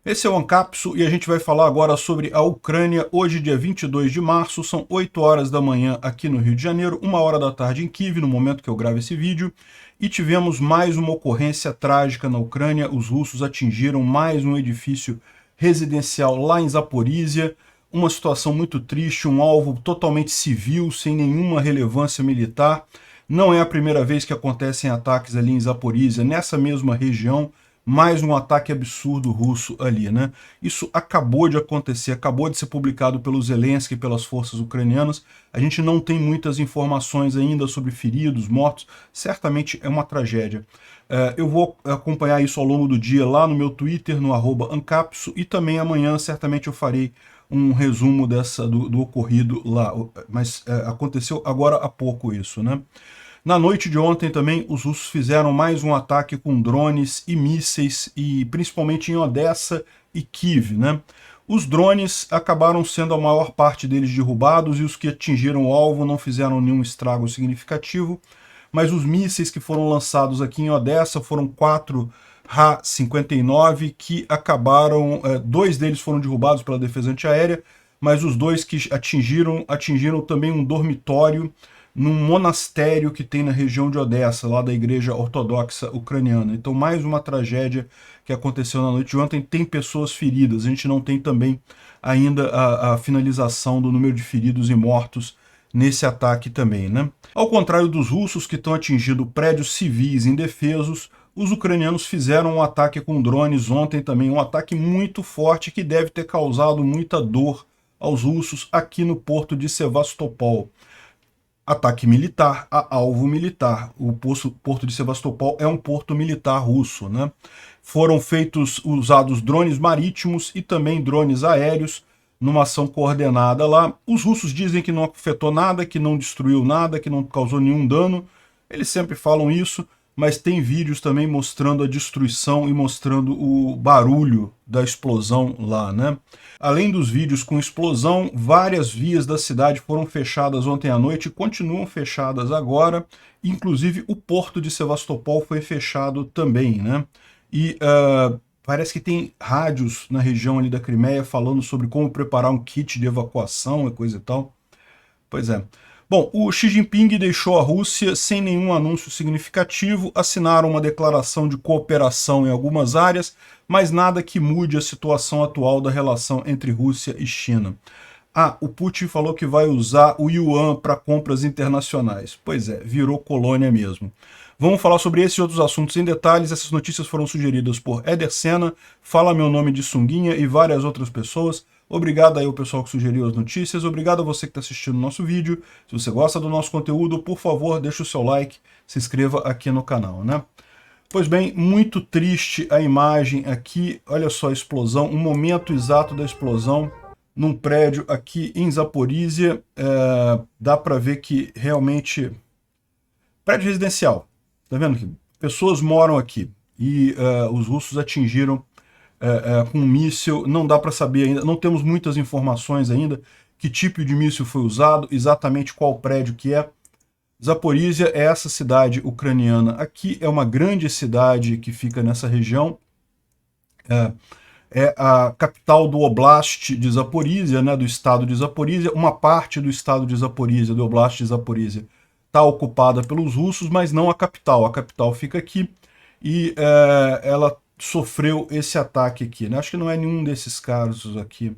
Esse é o Ancapso e a gente vai falar agora sobre a Ucrânia. Hoje, dia 22 de março, são 8 horas da manhã aqui no Rio de Janeiro, 1 hora da tarde em Kiev, no momento que eu gravo esse vídeo. E tivemos mais uma ocorrência trágica na Ucrânia. Os russos atingiram mais um edifício residencial lá em Zaporísia. Uma situação muito triste, um alvo totalmente civil, sem nenhuma relevância militar. Não é a primeira vez que acontecem ataques ali em Zaporísia, nessa mesma região. Mais um ataque absurdo russo ali, né? Isso acabou de acontecer, acabou de ser publicado pelo Zelensky e pelas forças ucranianas. A gente não tem muitas informações ainda sobre feridos, mortos. Certamente é uma tragédia. Eu vou acompanhar isso ao longo do dia lá no meu Twitter, no @ancapso, e também amanhã certamente eu farei um resumo do ocorrido lá. Mas aconteceu agora há pouco isso, né? Na noite de ontem também, os russos fizeram mais um ataque com drones e mísseis, e principalmente em Odessa e Kiev, né? Os drones acabaram sendo a maior parte deles derrubados, e os que atingiram o alvo não fizeram nenhum estrago significativo, mas os mísseis que foram lançados aqui em Odessa foram 4 Ha-59, que acabaram, dois deles foram derrubados pela defesa antiaérea, mas os dois que atingiram também um dormitório num monastério que tem na região de Odessa, lá da igreja ortodoxa ucraniana. Então, mais uma tragédia que aconteceu na noite de ontem. Tem pessoas feridas, a gente não tem também ainda a finalização do número de feridos e mortos nesse ataque também, né? Ao contrário dos russos, que estão atingindo prédios civis indefesos, os ucranianos fizeram um ataque com drones ontem também, um ataque muito forte que deve ter causado muita dor aos russos aqui no porto de Sevastopol. Ataque militar a alvo militar. O porto de Sevastopol é um porto militar russo, né? Foram usados drones marítimos e também drones aéreos numa ação coordenada lá. Os russos dizem que não afetou nada, que não destruiu nada, que não causou nenhum dano. Eles sempre falam isso, mas tem vídeos também mostrando a destruição e mostrando o barulho da explosão lá, né? Além dos vídeos com explosão, várias vias da cidade foram fechadas ontem à noite e continuam fechadas agora. Inclusive o porto de Sevastopol foi fechado também, né? E parece que tem rádios na região ali da Crimeia falando sobre como preparar um kit de evacuação e coisa e tal. Pois é. Bom, o Xi Jinping deixou a Rússia sem nenhum anúncio significativo, assinaram uma declaração de cooperação em algumas áreas, mas nada que mude a situação atual da relação entre Rússia e China. O Putin falou que vai usar o yuan para compras internacionais. Pois é, virou colônia mesmo. Vamos falar sobre esses e outros assuntos em detalhes. Essas notícias foram sugeridas por Éder Sena, Fala Meu Nome de Sunguinha e várias outras pessoas. Obrigado aí ao pessoal que sugeriu as notícias, obrigado a você que está assistindo o nosso vídeo. Se você gosta do nosso conteúdo, por favor, deixa o seu like, se inscreva aqui no canal, né? Pois bem, muito triste a imagem aqui, olha só a explosão, um momento exato da explosão num prédio aqui em Zaporísia. Dá para ver que realmente... Prédio residencial, tá vendo que pessoas moram aqui e os russos atingiram com um míssil. Não dá para saber ainda, não temos muitas informações ainda que tipo de míssil foi usado, exatamente qual prédio que é. Zaporísia é essa cidade ucraniana aqui, é uma grande cidade que fica nessa região, é a capital do Oblast de Zaporísia, né, do estado de Zaporísia. Uma parte do estado de Zaporísia, do Oblast de Zaporísia, está ocupada pelos russos, mas não a capital fica aqui, e ela sofreu esse ataque aqui, né? Acho que não é nenhum desses casos aqui.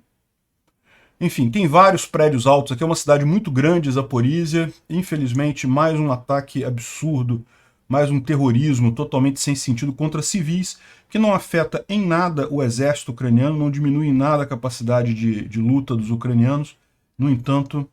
Enfim, tem vários prédios altos aqui, é uma cidade muito grande, Zaporísia. Infelizmente, mais um ataque absurdo, mais um terrorismo totalmente sem sentido contra civis, que não afeta em nada o exército ucraniano, não diminui em nada a capacidade de luta dos ucranianos. No entanto...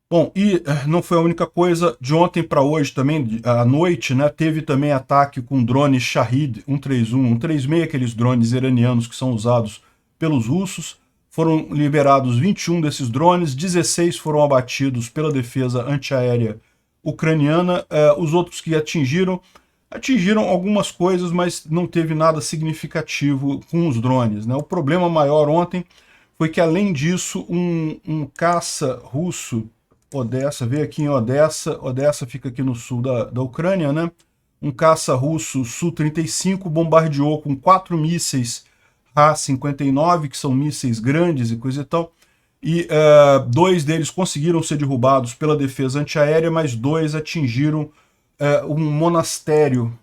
Bom, e não foi a única coisa. De ontem para hoje também, à noite, né, teve também ataque com drones Shahid 131, 136, aqueles drones iranianos que são usados pelos russos. Foram liberados 21 desses drones, 16 foram abatidos pela defesa antiaérea ucraniana. Os outros que atingiram algumas coisas, mas não teve nada significativo com os drones, né? O problema maior ontem foi que, além disso, um caça russo, Odessa, veio aqui em Odessa. Odessa fica aqui no sul da Ucrânia, né? Um caça russo Su-35 bombardeou com 4 mísseis Ha-59, que são mísseis grandes e coisa e tal, e 2 deles conseguiram ser derrubados pela defesa antiaérea, mas 2 atingiram um monastério,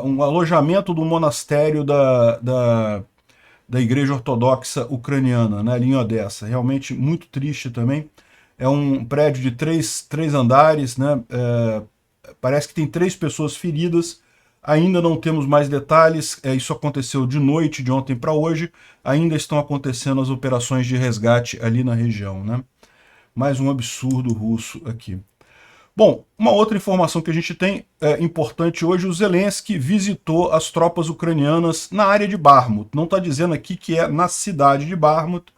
um alojamento do monastério da Igreja Ortodoxa Ucraniana, né, ali em Odessa. Realmente muito triste também. É um prédio de três andares, né, parece que tem 3 pessoas feridas. Ainda não temos mais detalhes, isso aconteceu de noite, de ontem para hoje. Ainda estão acontecendo as operações de resgate ali na região, né? Mais um absurdo russo aqui. Bom, uma outra informação que a gente tem importante hoje, o Zelensky visitou as tropas ucranianas na área de Bakhmut. Não está dizendo aqui que é na cidade de Bakhmut.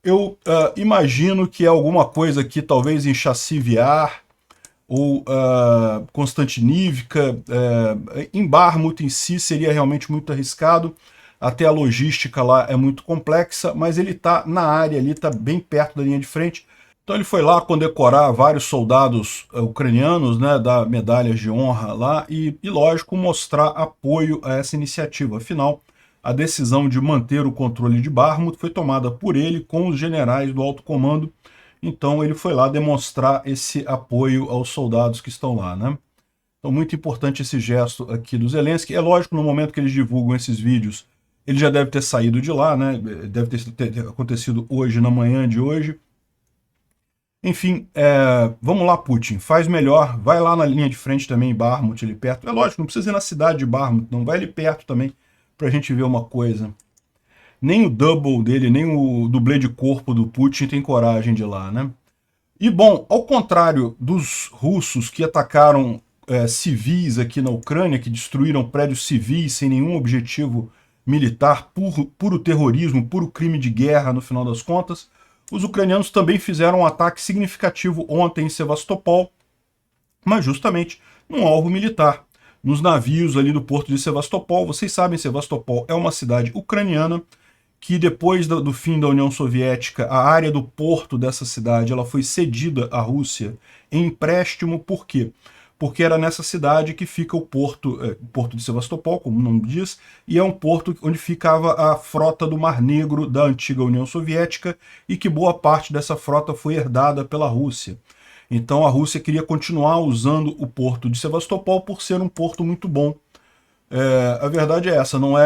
Eu imagino que é alguma coisa aqui, talvez em Chassiviar, ou Konstantinivka. Em Bakhmut em si seria realmente muito arriscado, até a logística lá é muito complexa, mas ele está na área ali, está bem perto da linha de frente. Então ele foi lá condecorar vários soldados ucranianos, né, dar medalhas de honra lá e, lógico, mostrar apoio a essa iniciativa. Afinal, a decisão de manter o controle de Bakhmut foi tomada por ele com os generais do alto comando. Então ele foi lá demonstrar esse apoio aos soldados que estão lá, né? Então muito importante esse gesto aqui do Zelensky. É lógico, no momento que eles divulgam esses vídeos, ele já deve ter saído de lá, né? Deve ter acontecido hoje, na manhã de hoje. Enfim, vamos lá, Putin, faz melhor, vai lá na linha de frente também, em Bakhmut, ali perto. É lógico, não precisa ir na cidade de Bakhmut, não, vai ali perto também, pra gente ver uma coisa. Nem o double dele, nem o dublê de corpo do Putin tem coragem de ir lá, né? E bom, ao contrário dos russos que atacaram civis aqui na Ucrânia, que destruíram prédios civis sem nenhum objetivo militar, puro terrorismo, puro crime de guerra no final das contas, os ucranianos também fizeram um ataque significativo ontem em Sevastopol, mas justamente num alvo militar. Nos navios ali do porto de Sevastopol, vocês sabem, Sevastopol é uma cidade ucraniana, que depois do fim da União Soviética, a área do porto dessa cidade ela foi cedida à Rússia em empréstimo. Por quê? Porque era nessa cidade que fica o porto de Sevastopol, como o nome diz, e é um porto onde ficava a frota do Mar Negro da antiga União Soviética e que boa parte dessa frota foi herdada pela Rússia. Então a Rússia queria continuar usando o porto de Sevastopol por ser um porto muito bom. A verdade é essa, não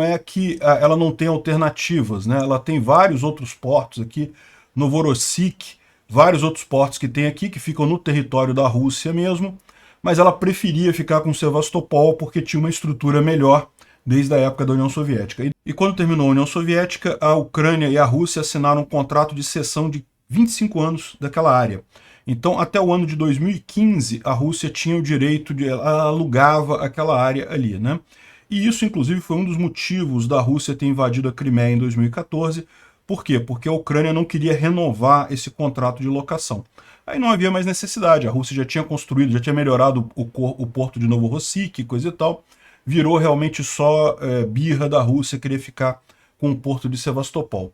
é que ela não tem alternativas, né? Ela tem vários outros portos aqui, Novorossiysk, vários outros portos que tem aqui, que ficam no território da Rússia mesmo, mas ela preferia ficar com Sevastopol porque tinha uma estrutura melhor desde a época da União Soviética. E quando terminou a União Soviética, a Ucrânia e a Rússia assinaram um contrato de cessão de 25 anos daquela área. Então, até o ano de 2015, a Rússia tinha o direito de... ela alugava aquela área ali, né? E isso, inclusive, foi um dos motivos da Rússia ter invadido a Crimeia em 2014. Por quê? Porque a Ucrânia não queria renovar esse contrato de locação. Aí não havia mais necessidade, a Rússia já tinha construído, já tinha melhorado o porto de Novorossiysk, coisa e tal. Virou realmente só birra da Rússia querer ficar com o porto de Sevastopol.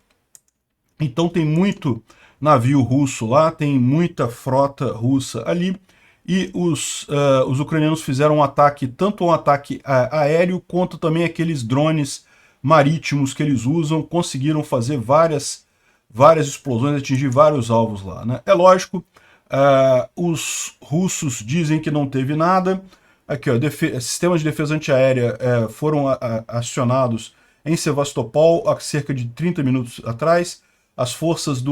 Então tem muito navio russo lá, tem muita frota russa ali, e os ucranianos fizeram um ataque, tanto um ataque aéreo, quanto também aqueles drones marítimos que eles usam, conseguiram fazer várias explosões, atingir vários alvos lá, né? É lógico, os russos dizem que não teve nada. Aqui, ó, sistemas de defesa antiaérea foram acionados em Sevastopol há cerca de 30 minutos atrás. As forças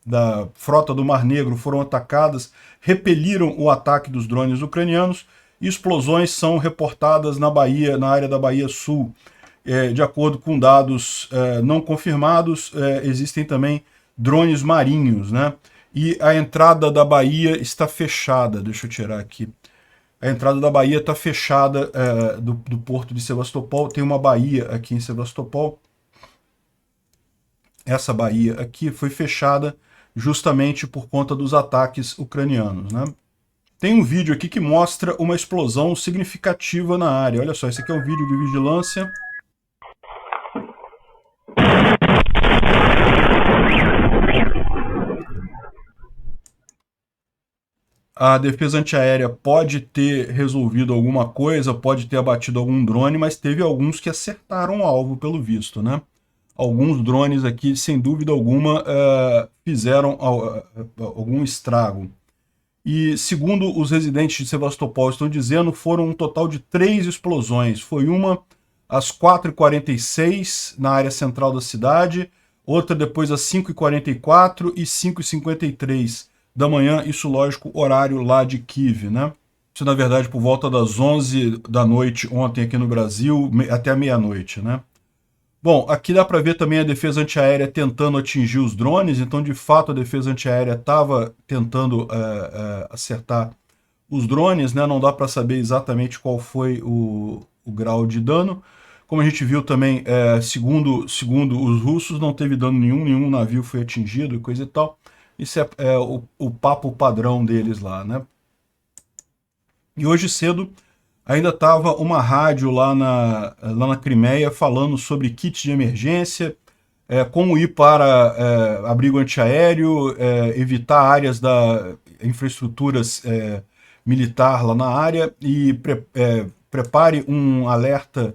da frota do Mar Negro foram atacadas, repeliram o ataque dos drones ucranianos, e explosões são reportadas na área da Bahia Sul. De acordo com dados não confirmados, existem também drones marinhos, né? E a entrada da Bahia está fechada. Deixa eu tirar aqui. A entrada da Bahia está fechada do porto de Sevastopol. Tem uma baía aqui em Sevastopol. Essa baía aqui foi fechada justamente por conta dos ataques ucranianos, né? Tem um vídeo aqui que mostra uma explosão significativa na área. Olha só, esse aqui é um vídeo de vigilância. A defesa antiaérea pode ter resolvido alguma coisa, pode ter abatido algum drone, mas teve alguns que acertaram o alvo, pelo visto, né? Alguns drones aqui, sem dúvida alguma, fizeram algum estrago. E, segundo os residentes de Sevastopol estão dizendo, foram um total de 3 explosões. Foi uma às 4h46 na área central da cidade, outra depois às 5h44 e 5h53 da manhã, isso lógico, horário lá de Kiev, né? Isso na verdade por volta das 11 da noite ontem aqui no Brasil, até a meia-noite, né? Bom, aqui dá para ver também a defesa antiaérea tentando atingir os drones, então de fato a defesa antiaérea estava tentando acertar os drones, né? Não dá para saber exatamente qual foi o grau de dano. Como a gente viu também, segundo os russos, não teve dano nenhum navio foi atingido e coisa e tal. Isso é o papo padrão deles lá, né? E hoje cedo ainda estava uma rádio lá na Crimeia falando sobre kits de emergência, como ir para abrigo antiaéreo, evitar áreas da infraestruturas militar lá na área e prepare um alerta,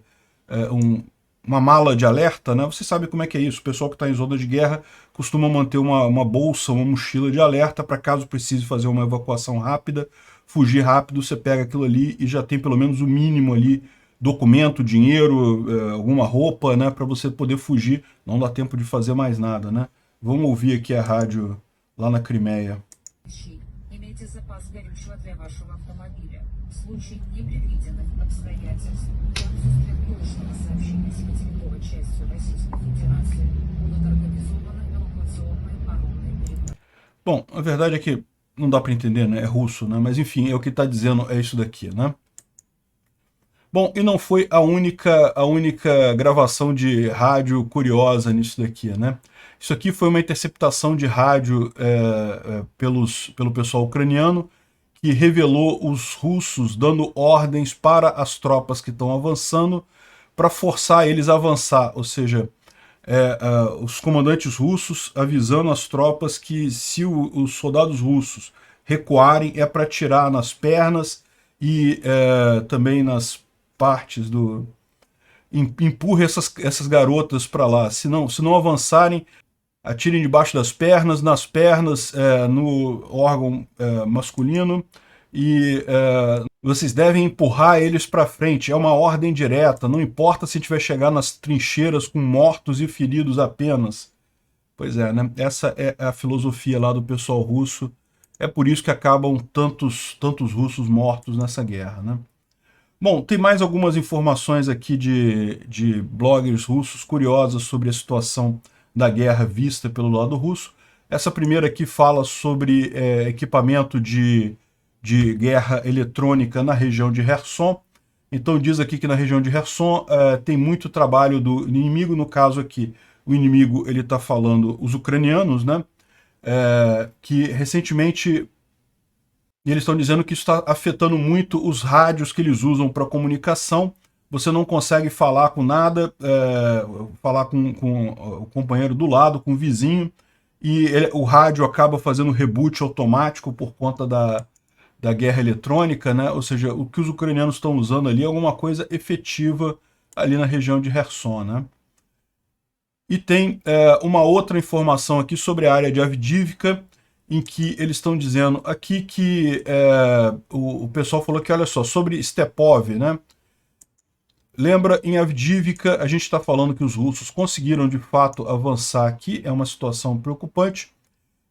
uma mala de alerta, né? Você sabe como é que é isso, o pessoal que está em zona de guerra costuma manter uma bolsa, uma mochila de alerta para caso precise fazer uma evacuação rápida, fugir rápido, você pega aquilo ali e já tem pelo menos o mínimo ali, documento, dinheiro, alguma roupa, né, para você poder fugir, não dá tempo de fazer mais nada, né? Vamos ouvir aqui a rádio lá na Crimeia. Имейте запас горючего для вашего автомобиля. В случае непредвиденных обстоятельств в отсутствие точного сообщения с материковой частью Российской Федерации будут организованы эвакуационные паромные переправы. Bom, a verdade é que não dá para entender, né? É russo, né? Mas enfim, é o que está dizendo, é isso daqui, né? Bom, e não foi a única gravação de rádio curiosa nisso daqui, né? Isso aqui foi uma interceptação de rádio pelo pessoal ucraniano, que revelou os russos dando ordens para as tropas que estão avançando, para forçar eles a avançar, ou seja, os comandantes russos avisando as tropas que se os soldados russos recuarem é para atirar nas pernas e também nas partes do... Empurre essas garotas para lá, se não avançarem, atirem debaixo das pernas, nas pernas, no órgão masculino, e vocês devem empurrar eles para frente. É uma ordem direta, não importa se a gente vai chegar nas trincheiras com mortos e feridos apenas. Pois é, né? Essa é a filosofia lá do pessoal russo. É por isso que acabam tantos russos mortos nessa guerra, né? Bom, tem mais algumas informações aqui de bloggers russos curiosas sobre a situação da guerra vista pelo lado russo. Essa primeira aqui fala sobre equipamento de guerra eletrônica na região de Kherson. Então diz aqui que na região de Kherson tem muito trabalho do inimigo, no caso aqui, o inimigo ele está falando os ucranianos, né? Que recentemente eles estão dizendo que isso está afetando muito os rádios que eles usam para comunicação. Você não consegue falar com nada, falar com o companheiro do lado, com o vizinho, e o rádio acaba fazendo reboot automático por conta da guerra eletrônica, né? Ou seja, o que os ucranianos estão usando ali é alguma coisa efetiva ali na região de Kherson, né? E tem uma outra informação aqui sobre a área de Avdiivka, em que eles estão dizendo aqui que o pessoal falou que, olha só, sobre Stepov, né? Lembra, em Avdiivka, a gente está falando que os russos conseguiram, de fato, avançar aqui, é uma situação preocupante,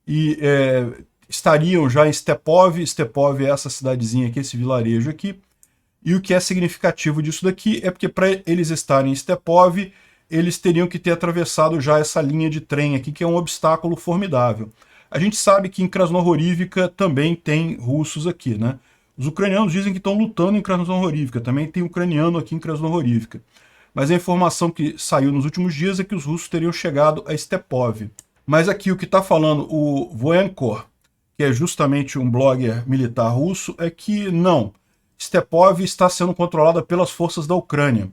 e estariam já em Stepov. Stepov é essa cidadezinha aqui, esse vilarejo aqui, e o que é significativo disso daqui é porque para eles estarem em Stepov, eles teriam que ter atravessado já essa linha de trem aqui, que é um obstáculo formidável. A gente sabe que em Krasnohorivka também tem russos aqui, né? Os ucranianos dizem que estão lutando em Krasnohorivka, também tem ucraniano aqui em Krasnohorivka. Mas a informação que saiu nos últimos dias é que os russos teriam chegado a Stepov. Mas aqui o que está falando o Voenkor, que é justamente um blogger militar russo, é que não, Stepov está sendo controlada pelas forças da Ucrânia.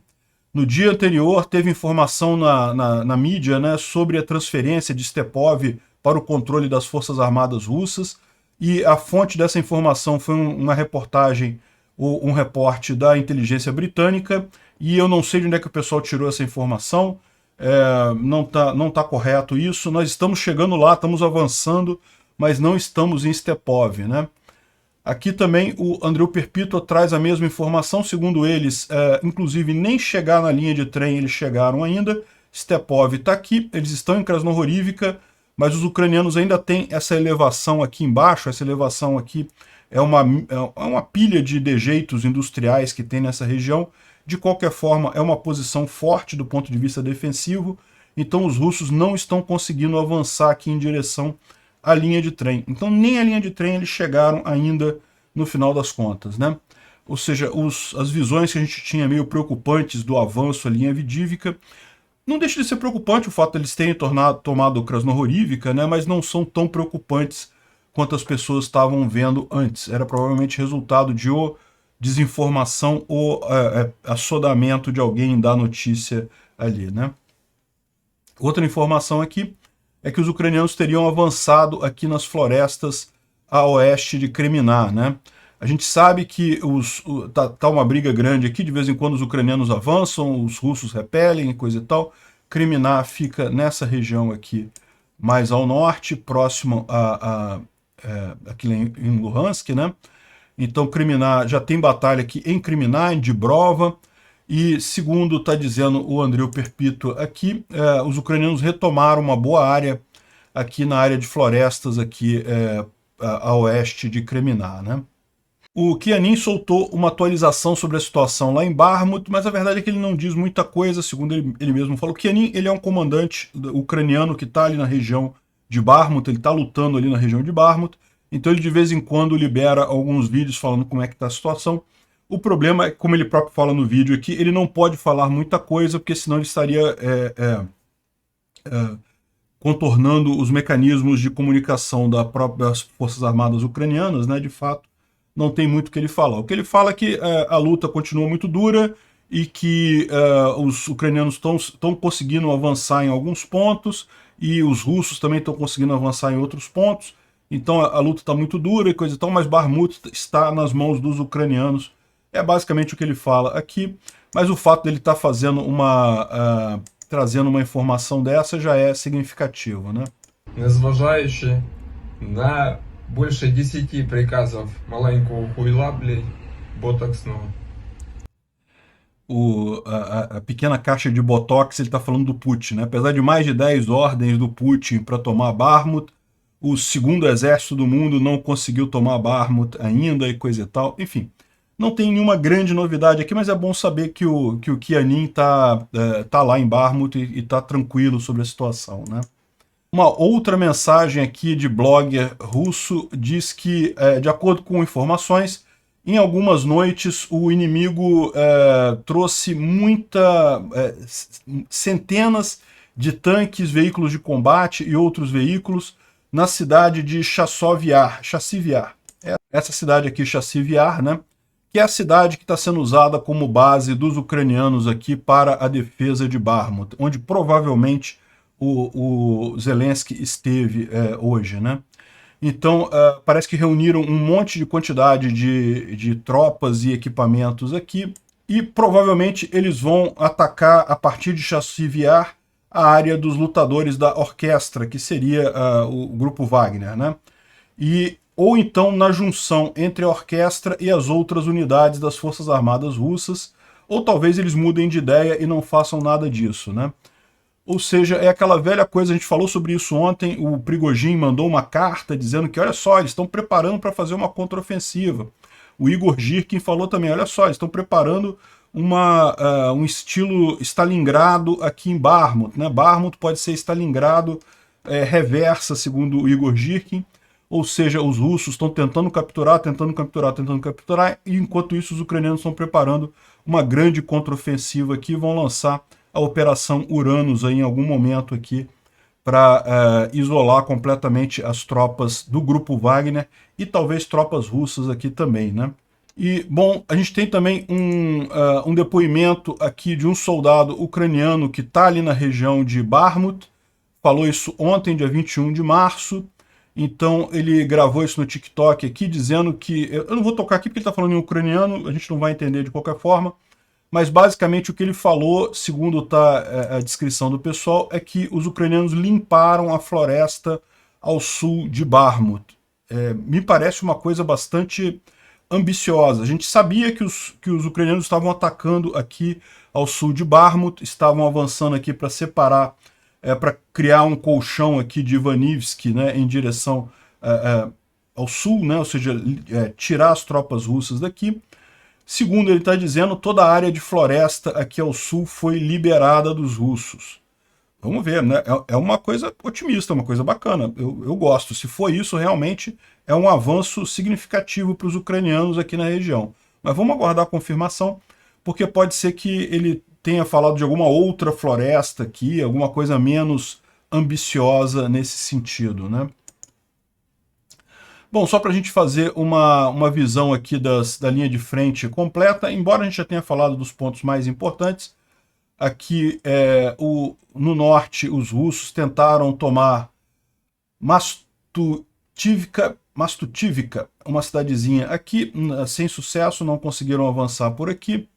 No dia anterior teve informação na mídia, né, sobre a transferência de Stepov para o controle das Forças Armadas Russas, e a fonte dessa informação foi uma reportagem, ou um reporte da inteligência britânica, e eu não sei de onde é que o pessoal tirou essa informação, não tá correto isso. Nós estamos chegando lá, estamos avançando, mas não estamos em Stepov, né? Aqui também o Andreu Perpítua traz a mesma informação, segundo eles, inclusive nem chegar na linha de trem eles chegaram ainda. Stepov está aqui, eles estão em Krasnohorivka, mas os ucranianos ainda têm essa elevação aqui embaixo. Essa elevação aqui é uma pilha de dejeitos industriais que tem nessa região. De qualquer forma, é uma posição forte do ponto de vista defensivo, então os russos não estão conseguindo avançar aqui em direção à linha de trem. Então nem a linha de trem eles chegaram ainda no final das contas, né? Ou seja, as visões que a gente tinha meio preocupantes do avanço ali em Avdiivka, não deixa de ser preocupante o fato de eles terem tomado Krasnohorivka, né? Mas não são tão preocupantes quanto as pessoas estavam vendo antes. Era provavelmente resultado de desinformação ou assodamento de alguém dar notícia ali, né? Outra informação aqui é que os ucranianos teriam avançado aqui nas florestas a oeste de Kreminá, né? A gente sabe que tá uma briga grande aqui, de vez em quando os ucranianos avançam, os russos repelem e coisa e tal. Kreminá fica nessa região aqui, mais ao norte, próximo aqui em Luhansk, né? Então Kreminá já tem batalha aqui em Kreminá, em Dibrova, e segundo está dizendo o Andreu Perpítua aqui, os ucranianos retomaram uma boa área aqui na área de florestas aqui a oeste de Kreminá, né? O Kianin soltou uma atualização sobre a situação lá em Bakhmut, mas a verdade é que ele não diz muita coisa, segundo ele mesmo falou. O Kianin, ele é um comandante ucraniano que está ali na região de Bakhmut, ele está lutando ali na região de Bakhmut, então ele de vez em quando libera alguns vídeos falando como é que está a situação. O problema é, como ele próprio fala no vídeo aqui, ele não pode falar muita coisa, porque senão ele estaria contornando os mecanismos de comunicação das Forças Armadas ucranianas, né? De fato, não tem muito o que ele falar. O que ele fala é que a luta continua muito dura e que os ucranianos estão conseguindo avançar em alguns pontos e os russos também estão conseguindo avançar em outros pontos. Então a luta está muito dura e coisa e tal, mas Bakhmut está nas mãos dos ucranianos. É basicamente o que ele fala aqui, mas o fato dele estar fazendo trazendo uma informação dessa já é significativo, né? Незважаючи на більше 10 приказів маленького хуйла, блядь, ботоксного. A pequena caixa de Botox, ele está falando do Putin, né? Apesar de mais de 10 ordens do Putin para tomar Bakhmut, o segundo exército do mundo não conseguiu tomar Bakhmut ainda e coisa e tal. Enfim, não tem nenhuma grande novidade aqui, mas é bom saber que o Kianin tá lá em Bakhmut e está tranquilo sobre a situação, né? Uma outra mensagem aqui de blogger russo diz que, de acordo com informações, em algumas noites o inimigo trouxe centenas de tanques, veículos de combate e outros veículos na cidade de Chasiv Yar. Essa cidade aqui, Chasiv Yar, né? Que é a cidade que está sendo usada como base dos ucranianos aqui para a defesa de Bakhmut, onde provavelmente o Zelensky esteve hoje, né? Então, parece que reuniram um monte de quantidade de tropas e equipamentos aqui, e provavelmente eles vão atacar, a partir de Chasiv Yar, a área dos lutadores da orquestra, que seria o grupo Wagner, né? Ou então na junção entre a orquestra e as outras unidades das Forças Armadas russas, ou talvez eles mudem de ideia e não façam nada disso, né? Ou seja, é aquela velha coisa, a gente falou sobre isso ontem, o Prigozhin mandou uma carta dizendo que, olha só, eles estão preparando para fazer uma contraofensiva. O Igor Girkin falou também, olha só, eles estão preparando um estilo Stalingrado aqui em Bakhmut, né? Bakhmut pode ser Stalingrado reversa, segundo o Igor Girkin. Ou seja, os russos estão tentando capturar, e enquanto isso os ucranianos estão preparando uma grande contraofensiva aqui, vão lançar a Operação Uranus aí em algum momento aqui para isolar completamente as tropas do grupo Wagner e talvez tropas russas aqui também, né? E, bom, a gente tem também um depoimento aqui de um soldado ucraniano que está ali na região de Bakhmut, falou isso ontem, dia 21 de março, Então ele gravou isso no TikTok aqui, dizendo que... Eu não vou tocar aqui porque ele está falando em ucraniano, a gente não vai entender de qualquer forma, mas basicamente o que ele falou, segundo tá a descrição do pessoal, é que os ucranianos limparam a floresta ao sul de Bakhmut. Me parece uma coisa bastante ambiciosa. A gente sabia que os ucranianos estavam atacando aqui ao sul de Bakhmut, estavam avançando aqui para separar, para criar um colchão aqui de Ivanivsky, né, em direção ao sul, né, ou seja, tirar as tropas russas daqui. Segundo ele está dizendo, toda a área de floresta aqui ao sul foi liberada dos russos. Vamos ver, né? É uma coisa otimista, uma coisa bacana. Eu gosto. Se for isso, realmente é um avanço significativo para os ucranianos aqui na região. Mas vamos aguardar a confirmação, porque pode ser que ele tenha falado de alguma outra floresta aqui, alguma coisa menos ambiciosa nesse sentido, né? Bom, só para a gente fazer uma visão aqui da linha de frente completa, embora a gente já tenha falado dos pontos mais importantes, aqui no norte os russos tentaram tomar Mastutivka, uma cidadezinha aqui, sem sucesso, não conseguiram avançar por aqui.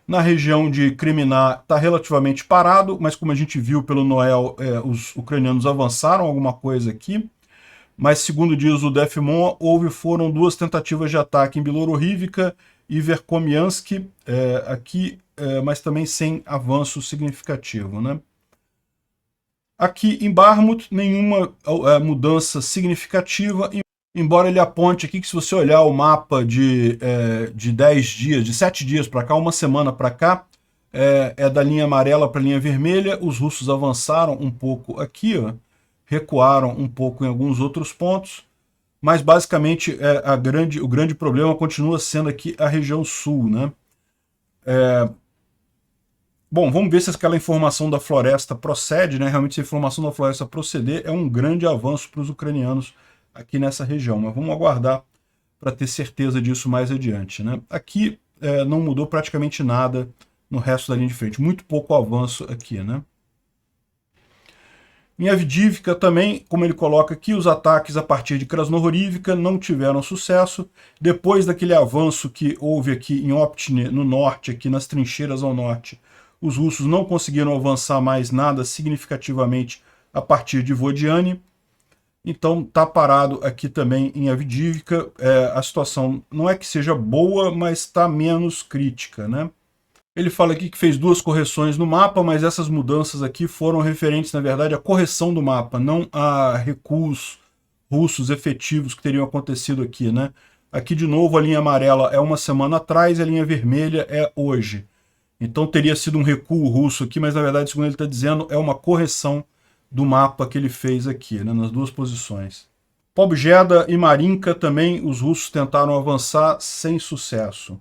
Na região de Kriminá está relativamente parado, mas como a gente viu pelo Noel, os ucranianos avançaram alguma coisa aqui. Mas, segundo diz o Defmon, foram 2 tentativas de ataque em Bilorivka e Verkhomiansk, aqui, mas também sem avanço significativo, né? Aqui em Bakhmut, nenhuma mudança significativa, embora ele aponte aqui que se você olhar o mapa de 10 dias, de 7 dias para cá, uma semana para cá, é da linha amarela para a linha vermelha, os russos avançaram um pouco aqui, ó, recuaram um pouco em alguns outros pontos, mas basicamente o grande problema continua sendo aqui a região sul, né? Bom, vamos ver se aquela informação da floresta procede, né? Realmente se a informação da floresta proceder, é um grande avanço para os ucranianos aqui nessa região, mas vamos aguardar para ter certeza disso mais adiante, né? Aqui não mudou praticamente nada no resto da linha de frente, muito pouco avanço aqui, né? Em Avdiivka também, como ele coloca aqui, os ataques a partir de Krasnohorivka não tiveram sucesso. Depois daquele avanço que houve aqui em Optine, no norte, aqui nas trincheiras ao norte, os russos não conseguiram avançar mais nada significativamente a partir de Vodiane. Então está parado aqui também em Avdiivka. A situação não é que seja boa, mas está menos crítica, né? Ele fala aqui que fez 2 correções no mapa, mas essas mudanças aqui foram referentes, na verdade, à correção do mapa, não a recuos russos efetivos que teriam acontecido aqui, né? Aqui, de novo, a linha amarela é uma semana atrás e a linha vermelha é hoje. Então teria sido um recuo russo aqui, mas na verdade, segundo ele está dizendo, é uma correção do mapa que ele fez aqui, né, nas 2 posições. Pobjeda e Marinka também, os russos tentaram avançar sem sucesso.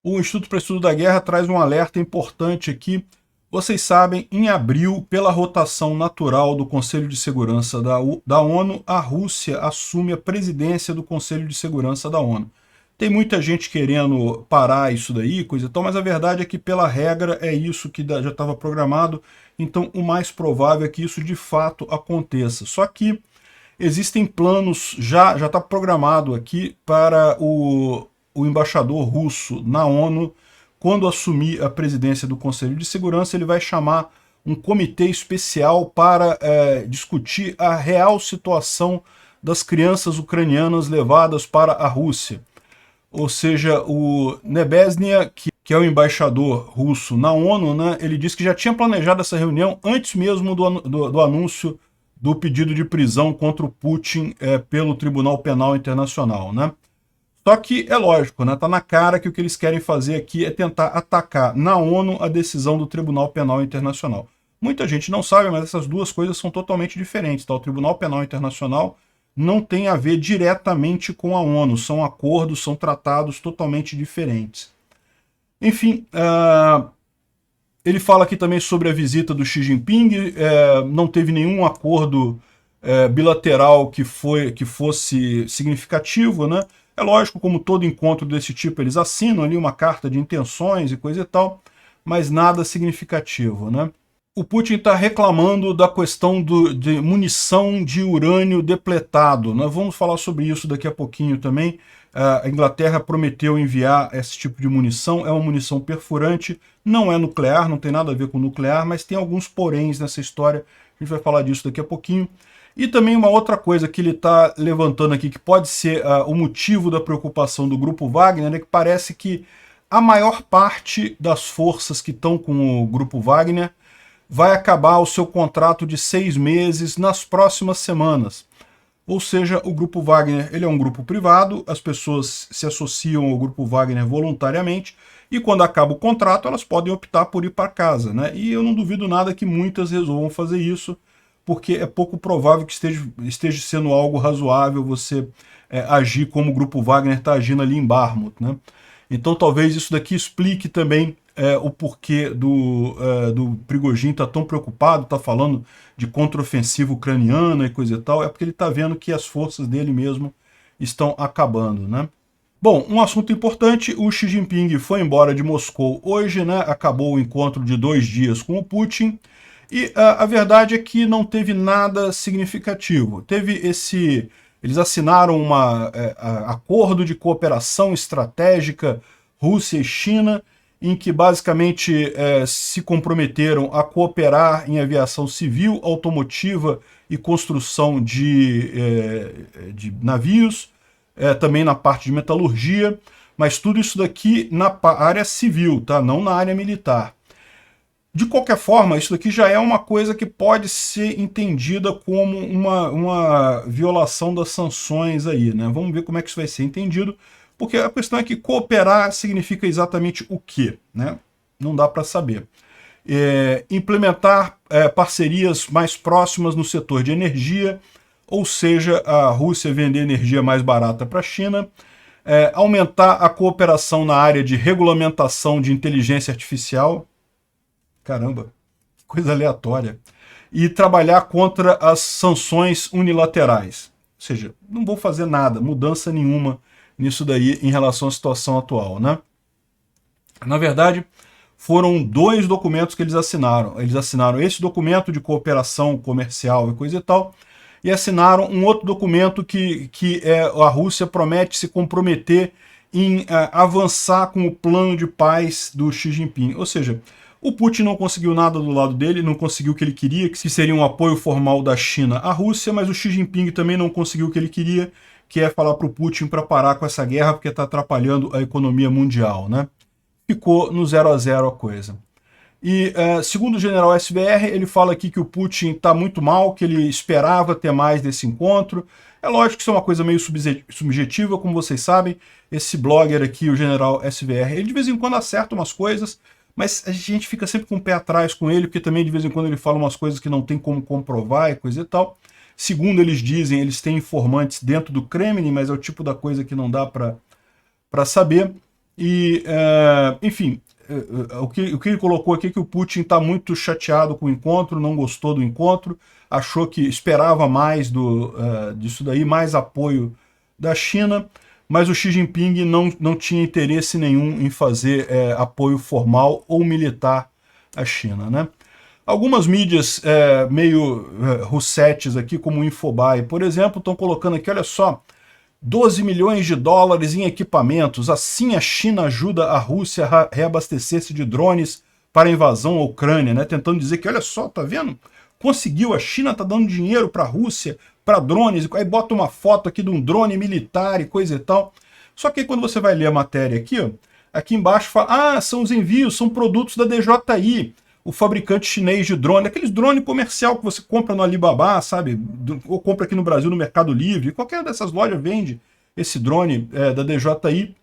O Instituto para Estudo da Guerra traz um alerta importante aqui. Vocês sabem, em abril, pela rotação natural do Conselho de Segurança da ONU, a Rússia assume a presidência do Conselho de Segurança da ONU. Tem muita gente querendo parar isso daí, coisa e tal, mas a verdade é que, pela regra, é isso que já estava programado, então o mais provável é que isso de fato aconteça. Só que existem planos, já está programado aqui para o embaixador russo na ONU, quando assumir a presidência do Conselho de Segurança, ele vai chamar um comitê especial para discutir a real situação das crianças ucranianas levadas para a Rússia. Ou seja, o Nebesnia, que é o embaixador russo na ONU, né, ele disse que já tinha planejado essa reunião antes mesmo do anúncio do pedido de prisão contra o Putin pelo Tribunal Penal Internacional, né? Só que é lógico, né? Tá na cara que o que eles querem fazer aqui é tentar atacar na ONU a decisão do Tribunal Penal Internacional. Muita gente não sabe, mas essas 2 coisas são totalmente diferentes, tá? O Tribunal Penal Internacional não tem a ver diretamente com a ONU, são acordos, são tratados totalmente diferentes. Enfim, ele fala aqui também sobre a visita do Xi Jinping, não teve nenhum acordo bilateral que fosse significativo, né? É lógico, como todo encontro desse tipo, eles assinam ali uma carta de intenções e coisa e tal, mas nada significativo, né? O Putin está reclamando da questão de munição de urânio depletado. Nós vamos falar sobre isso daqui a pouquinho também. A Inglaterra prometeu enviar esse tipo de munição. É uma munição perfurante, não é nuclear, não tem nada a ver com nuclear, mas tem alguns poréns nessa história. A gente vai falar disso daqui a pouquinho. E também uma outra coisa que ele está levantando aqui, que pode ser o motivo da preocupação do Grupo Wagner, é que parece que a maior parte das forças que estão com o Grupo Wagner vai acabar o seu contrato de 6 meses nas próximas semanas. Ou seja, o Grupo Wagner ele é um grupo privado, as pessoas se associam ao Grupo Wagner voluntariamente, e quando acaba o contrato elas podem optar por ir para casa, né? E eu não duvido nada que muitas resolvam fazer isso, porque é pouco provável que esteja sendo algo razoável você agir como o Grupo Wagner está agindo ali em Bakhmut, né? Então talvez isso daqui explique também o porquê do Prigozhin tá tão preocupado, tá falando de contraofensiva ucraniana e coisa e tal, é porque ele tá vendo que as forças dele mesmo estão acabando, né? Bom, um assunto importante, o Xi Jinping foi embora de Moscou hoje, né? Acabou o encontro de 2 dias com o Putin, e a verdade é que não teve nada significativo. Eles assinaram um acordo de cooperação estratégica Rússia e China, em que basicamente se comprometeram a cooperar em aviação civil, automotiva e construção de navios, também na parte de metalurgia, mas tudo isso daqui na área civil, tá? Não na área militar. De qualquer forma, isso daqui já é uma coisa que pode ser entendida como uma violação das sanções aí, né? Vamos ver como é que isso vai ser entendido, porque a questão é que cooperar significa exatamente o quê, né? Não dá para saber. Implementar parcerias mais próximas no setor de energia, ou seja, a Rússia vender energia mais barata para a China, aumentar a cooperação na área de regulamentação de inteligência artificial, caramba, que coisa aleatória, e trabalhar contra as sanções unilaterais. Ou seja, não vou fazer nada, mudança nenhuma nisso daí em relação à situação atual, né? Na verdade, foram 2 documentos que eles assinaram. Eles assinaram esse documento de cooperação comercial e coisa e tal, e assinaram um outro documento que a Rússia promete se comprometer em avançar com o plano de paz do Xi Jinping. Ou seja, o Putin não conseguiu nada do lado dele, não conseguiu o que ele queria, que seria um apoio formal da China à Rússia, mas o Xi Jinping também não conseguiu o que ele queria, que é falar para o Putin para parar com essa guerra, porque está atrapalhando a economia mundial, né? Ficou no 0 a 0 a coisa. E segundo o general SVR, ele fala aqui que o Putin está muito mal, que ele esperava ter mais desse encontro. É lógico que isso é uma coisa meio subjetiva, como vocês sabem. Esse blogger aqui, o general SVR, ele de vez em quando acerta umas coisas, mas a gente fica sempre com o pé atrás com ele, porque também de vez em quando ele fala umas coisas que não tem como comprovar e coisa e tal. Segundo eles dizem, eles têm informantes dentro do Kremlin, mas é o tipo da coisa que não dá para saber. E, enfim, o que ele colocou aqui é que o Putin está muito chateado com o encontro, não gostou do encontro, achou que esperava mais disso daí, mais apoio da China, mas o Xi Jinping não tinha interesse nenhum em fazer apoio formal ou militar à China, né? Algumas mídias meio russetes aqui, como o Infobae, por exemplo, estão colocando aqui, olha só, 12 milhões de dólares em equipamentos, assim a China ajuda a Rússia a reabastecer-se de drones para a invasão à Ucrânia, né? Tentando dizer que, olha só, tá vendo? Conseguiu, a China tá dando dinheiro para a Rússia, para drones, aí bota uma foto aqui de um drone militar e coisa e tal. Só que aí, quando você vai ler a matéria aqui, ó, aqui embaixo fala, são os envios, são produtos da DJI, o fabricante chinês de drone, aqueles drone comercial que você compra no Alibaba, sabe? Ou compra aqui no Brasil no Mercado Livre, qualquer dessas lojas vende esse drone da DJI.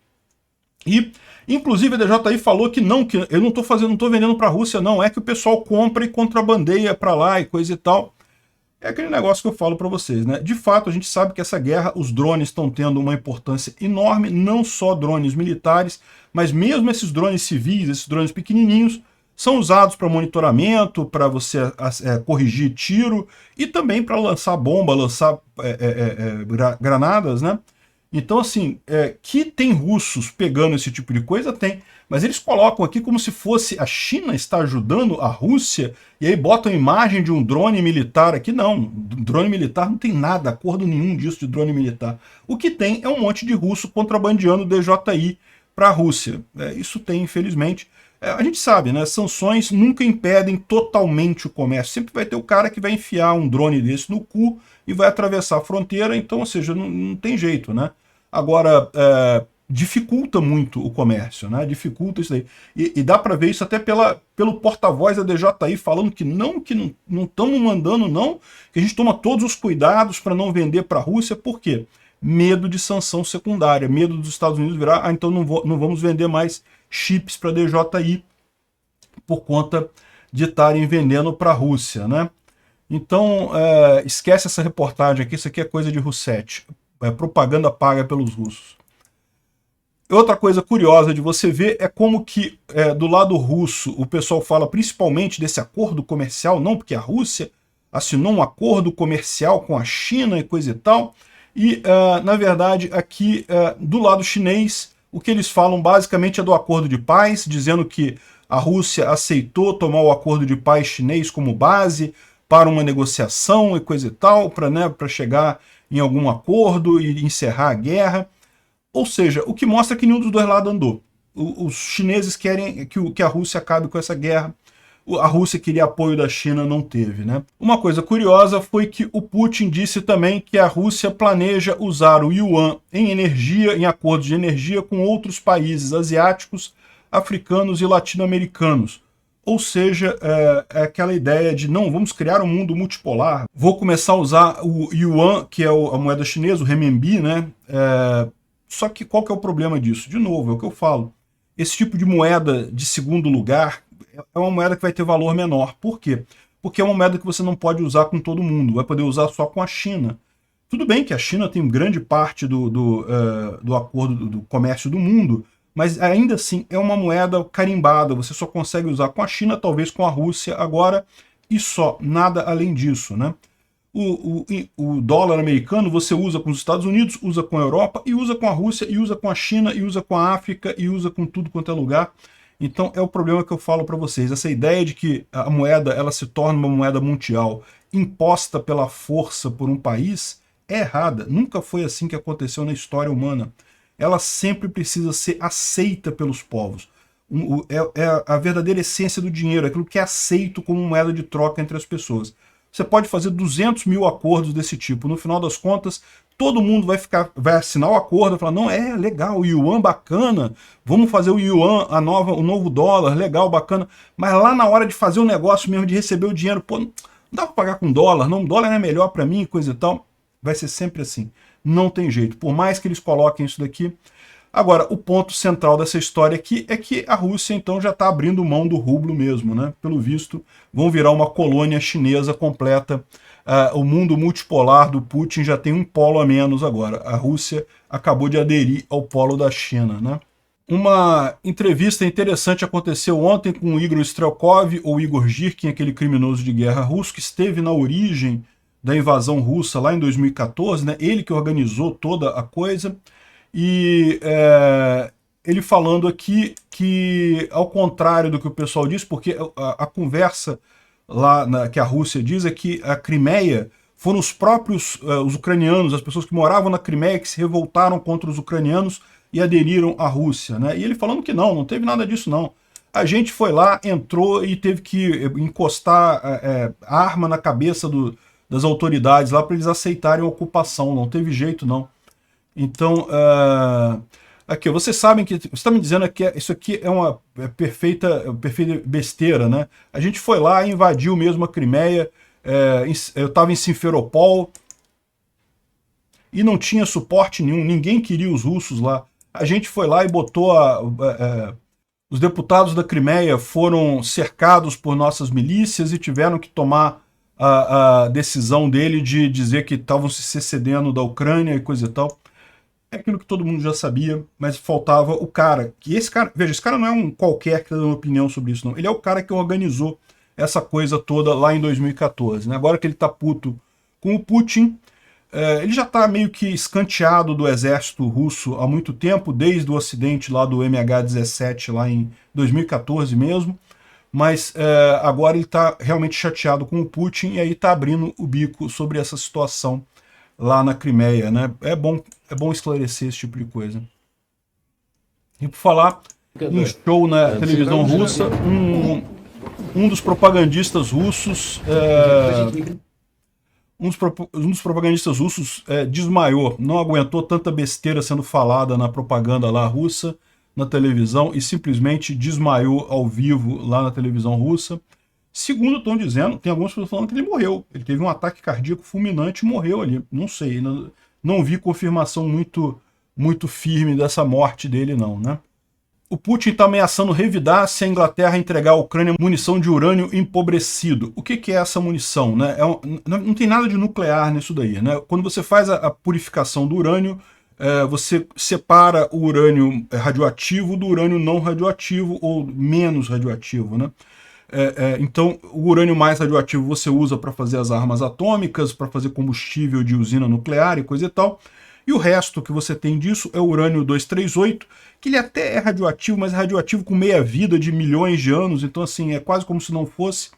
E, inclusive, a DJI falou que eu não estou vendendo para a Rússia, não, é que o pessoal compra e contrabandeia para lá e coisa e tal. É aquele negócio que eu falo para vocês, né? De fato, a gente sabe que essa guerra, os drones estão tendo uma importância enorme, não só drones militares, mas mesmo esses drones civis, esses drones pequenininhos, são usados para monitoramento, para você corrigir tiro e também para lançar bomba, lançar granadas, né? Então, assim, que tem russos pegando esse tipo de coisa, tem. Mas eles colocam aqui como se fosse a China está ajudando a Rússia, e aí botam a imagem de um drone militar aqui. Não, drone militar não tem nada, acordo nenhum disso de drone militar. O que tem é um monte de russo contrabandeando DJI para a Rússia. Isso tem, infelizmente. A gente sabe, né? Sanções nunca impedem totalmente o comércio. Sempre vai ter o cara que vai enfiar um drone desse no cu e vai atravessar a fronteira, então, ou seja, não tem jeito, né? Agora, dificulta muito o comércio, né? Dificulta isso aí. E dá para ver isso até pelo porta-voz da DJI falando que não estamos mandando, não, que a gente toma todos os cuidados para não vender para a Rússia. Por quê? Medo de sanção secundária, medo dos Estados Unidos virar, então não vamos vender mais chips para DJI por conta de estarem vendendo para a Rússia, né? Então, esquece essa reportagem aqui, isso aqui é coisa de Russet, propaganda paga pelos russos. Outra coisa curiosa de você ver é como que do lado russo o pessoal fala principalmente desse acordo comercial, não, porque a Rússia assinou um acordo comercial com a China e coisa e tal, e na verdade aqui do lado chinês o que eles falam basicamente é do acordo de paz, dizendo que a Rússia aceitou tomar o acordo de paz chinês como base para uma negociação e coisa e tal, para chegar em algum acordo e encerrar a guerra. Ou seja, o que mostra que nenhum dos dois lados andou. Os chineses querem que a Rússia acabe com essa guerra. A Rússia queria apoio da China, não teve, né? Uma coisa curiosa foi que o Putin disse também que a Rússia planeja usar o yuan em energia, em acordos de energia com outros países asiáticos, africanos e latino-americanos. Ou seja, é aquela ideia de não, vamos criar um mundo multipolar. Vou começar a usar o yuan, que é a moeda chinesa, o renminbi, né? Só que qual que é o problema disso? De novo, é o que eu falo. Esse tipo de moeda de segundo lugar é uma moeda que vai ter valor menor. Por quê? Porque é uma moeda que você não pode usar com todo mundo, vai poder usar só com a China. Tudo bem que a China tem grande parte do acordo do comércio do mundo, mas ainda assim é uma moeda carimbada, você só consegue usar com a China, talvez com a Rússia agora, e só, nada além disso, né? O dólar americano você usa com os Estados Unidos, usa com a Europa, e usa com a Rússia, e usa com a China, e usa com a África, e usa com tudo quanto é lugar. Então é o problema que eu falo para vocês, essa ideia de que a moeda ela se torna uma moeda mundial imposta pela força por um país é errada. Nunca foi assim que aconteceu na história humana. Ela sempre precisa ser aceita pelos povos. É a verdadeira essência do dinheiro, aquilo que é aceito como moeda de troca entre as pessoas. Você pode fazer 200 mil acordos desse tipo. No final das contas, todo mundo vai assinar o acordo e falar, não, legal, o yuan bacana, vamos fazer o yuan, o novo dólar, legal, bacana. Mas lá na hora de fazer o negócio mesmo, de receber o dinheiro, pô, não dá para pagar com dólar, não, dólar é melhor para mim, coisa e tal. Vai ser sempre assim. Não tem jeito. Por mais que eles coloquem isso daqui. Agora, o ponto central dessa história aqui é que a Rússia, então, já está abrindo mão do rublo mesmo, né? Pelo visto, vão virar uma colônia chinesa completa. O mundo multipolar do Putin já tem um polo a menos agora. A Rússia acabou de aderir ao polo da China, né? Uma entrevista interessante aconteceu ontem com o Igor Strelkov, ou Igor Girkin, aquele criminoso de guerra russo, que esteve na origem da invasão russa lá em 2014, né? Ele que organizou toda a coisa. E ele falando aqui que, ao contrário do que o pessoal diz, porque a conversa lá que a Rússia diz é que a Crimeia foram os próprios os ucranianos, as pessoas que moravam na Crimeia, que se revoltaram contra os ucranianos e aderiram à Rússia, né? E ele falando que não teve nada disso não. A gente foi lá, entrou e teve que encostar arma na cabeça das autoridades lá para eles aceitarem a ocupação, não teve jeito não. Então, aqui, vocês sabem que, você está me dizendo que isso aqui é uma perfeita besteira, né? A gente foi lá e invadiu mesmo a Crimeia, eu estava em Simferopol e não tinha suporte nenhum, ninguém queria os russos lá. A gente foi lá e botou os deputados da Crimeia foram cercados por nossas milícias e tiveram que tomar a decisão dele de dizer que estavam se secedendo da Ucrânia e coisa e tal. É aquilo que todo mundo já sabia, mas faltava o cara. Que esse cara, veja, esse cara não é um qualquer que está dando opinião sobre isso, não. Ele é o cara que organizou essa coisa toda lá em 2014. Né? Agora que ele está puto com o Putin, ele já está meio que escanteado do exército russo há muito tempo, desde o acidente lá do MH17, lá em 2014 mesmo, mas agora ele está realmente chateado com o Putin e aí está abrindo o bico sobre essa situação lá na Crimeia, né? É bom esclarecer esse tipo de coisa. E por falar em show na televisão russa, um dos propagandistas russos... Um dos propagandistas russos desmaiou, não aguentou tanta besteira sendo falada na propaganda lá russa, na televisão, e simplesmente desmaiou ao vivo lá na televisão russa. Segundo estão dizendo, tem algumas pessoas falando que ele morreu. Ele teve um ataque cardíaco fulminante e morreu ali. Não sei, não vi confirmação muito firme dessa morte dele não, né? O Putin está ameaçando revidar se a Inglaterra entregar à Ucrânia munição de urânio empobrecido. O que é essa munição, né? Não tem nada de nuclear nisso daí, né? Quando você faz a purificação do urânio, você separa o urânio radioativo do urânio não radioativo ou menos radioativo, né? Então, o urânio mais radioativo você usa para fazer as armas atômicas, para fazer combustível de usina nuclear e coisa e tal. E o resto que você tem disso é o urânio 238, que ele até é radioativo, mas é radioativo com meia-vida de milhões de anos, então assim, é quase como se não fosse.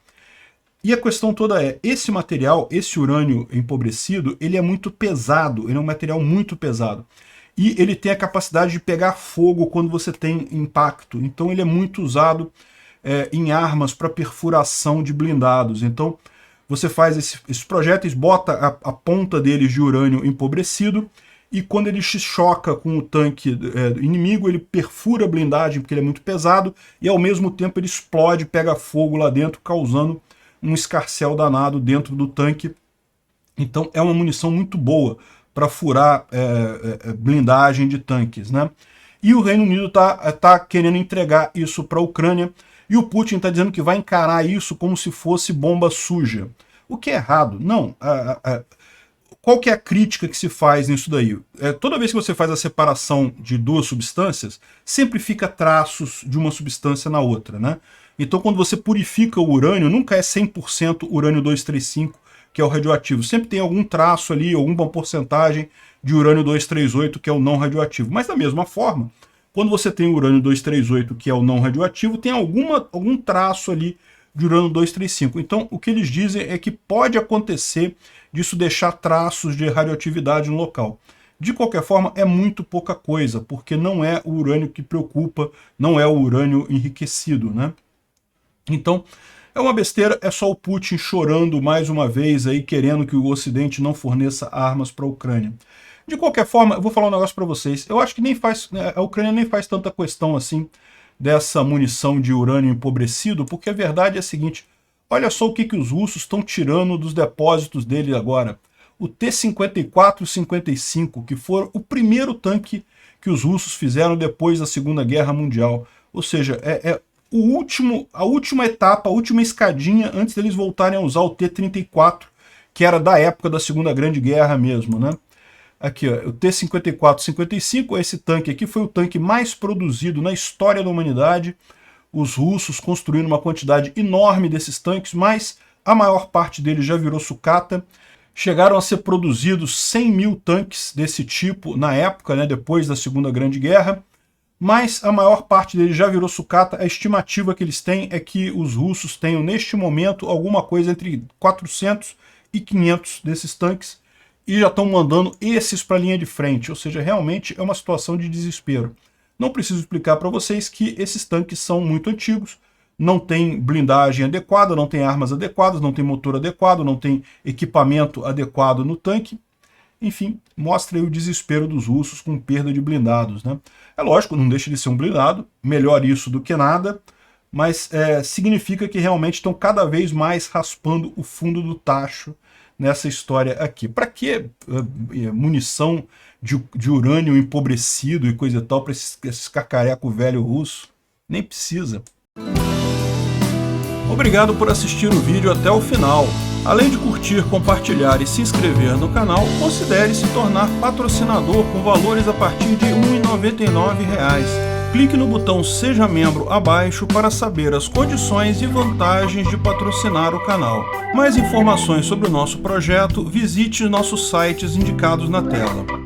E a questão toda esse material, esse urânio empobrecido, ele é muito pesado, ele é um material muito pesado. E ele tem a capacidade de pegar fogo quando você tem impacto, então ele é muito usado em armas para perfuração de blindados. Então você faz esses projéteis, bota a ponta deles de urânio empobrecido, e quando ele se choca com o tanque inimigo, ele perfura a blindagem, porque ele é muito pesado, e ao mesmo tempo ele explode, pega fogo lá dentro, causando um escarcéu danado dentro do tanque. Então é uma munição muito boa para furar blindagem de tanques, né? E o Reino Unido tá querendo entregar isso para a Ucrânia, e o Putin está dizendo que vai encarar isso como se fosse bomba suja. O que é errado? Não. Qual que é a crítica que se faz nisso daí? Toda vez que você faz a separação de duas substâncias, sempre fica traços de uma substância na outra, né? Então quando você purifica o urânio, nunca é 100% urânio 235, que é o radioativo. Sempre tem algum traço ali, alguma porcentagem de urânio 238, que é o não radioativo. Mas da mesma forma, quando você tem o urânio 238, que é o não radioativo, tem algum traço ali de urânio 235. Então o que eles dizem é que pode acontecer disso deixar traços de radioatividade no local. De qualquer forma, é muito pouca coisa, porque não é o urânio que preocupa, não é o urânio enriquecido, né? Então, é uma besteira, é só o Putin chorando mais uma vez aí, querendo que o Ocidente não forneça armas para a Ucrânia. De qualquer forma, eu vou falar um negócio para vocês. Eu acho que a Ucrânia nem faz tanta questão assim dessa munição de urânio empobrecido, porque a verdade é a seguinte: olha só o que os russos estão tirando dos depósitos dele agora. O T-54 e 55, que foi o primeiro tanque que os russos fizeram depois da Segunda Guerra Mundial. Ou seja, a última etapa, a última escadinha antes deles voltarem a usar o T-34, que era da época da Segunda Grande Guerra mesmo, né? Aqui, ó, o T-54 e 55, esse tanque aqui foi o tanque mais produzido na história da humanidade. Os russos construíram uma quantidade enorme desses tanques, mas a maior parte deles já virou sucata. Chegaram a ser produzidos 100 mil tanques desse tipo na época, né, depois da Segunda Grande Guerra, mas a maior parte deles já virou sucata. A estimativa que eles têm é que os russos tenham, neste momento, alguma coisa entre 400 e 500 desses tanques, e já estão mandando esses para a linha de frente, ou seja, realmente é uma situação de desespero. Não preciso explicar para vocês que esses tanques são muito antigos, não tem blindagem adequada, não tem armas adequadas, não tem motor adequado, não tem equipamento adequado no tanque. Enfim, mostra aí o desespero dos russos com perda de blindados, né? É lógico, não deixa de ser um blindado, melhor isso do que nada, mas significa que realmente estão cada vez mais raspando o fundo do tacho nessa história aqui. Para que munição de urânio empobrecido e coisa e tal para esses cacareco velho russo? Nem precisa. Obrigado por assistir o vídeo até o final. Além de curtir, compartilhar e se inscrever no canal, considere se tornar patrocinador com valores a partir de R$ 1,99. Clique no botão Seja Membro abaixo para saber as condições e vantagens de patrocinar o canal. Mais informações sobre o nosso projeto, visite nossos sites indicados na tela.